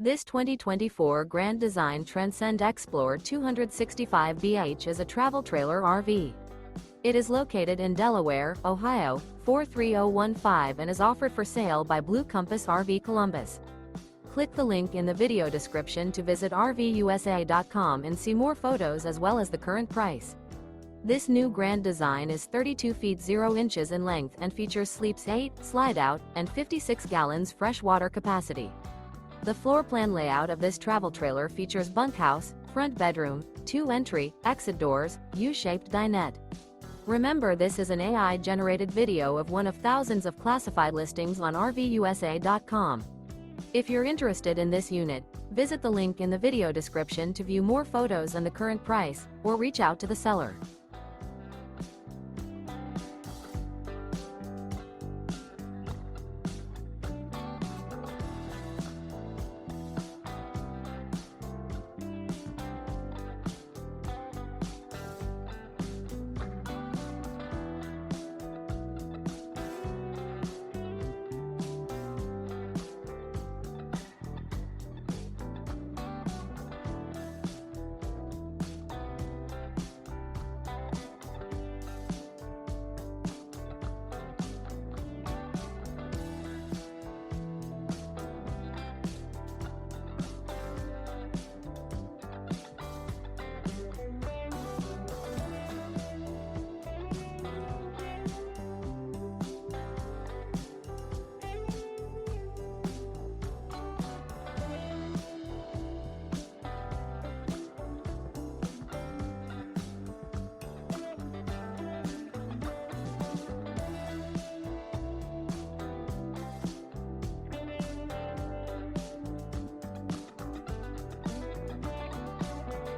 This 2024 Grand Design Transcend Xplor 265BH is a travel trailer RV. It is located in Delaware, Ohio, 43015 and is offered for sale by Blue Compass RV Columbus. Click the link in the video description to visit RVUSA.com and see more photos as well as the current price. This new Grand Design is 32 feet 0 inches in length and features sleeps 8, Slideout, and 56 gallons fresh water capacity. The floor plan layout of this travel trailer features bunkhouse, front bedroom, 2 entry, exit doors, U-shaped dinette. Remember, this is an AI-generated video of one of thousands of classified listings on RVUSA.com. If you're interested in this unit, visit the link in the video description to view more photos and the current price, or reach out to the seller.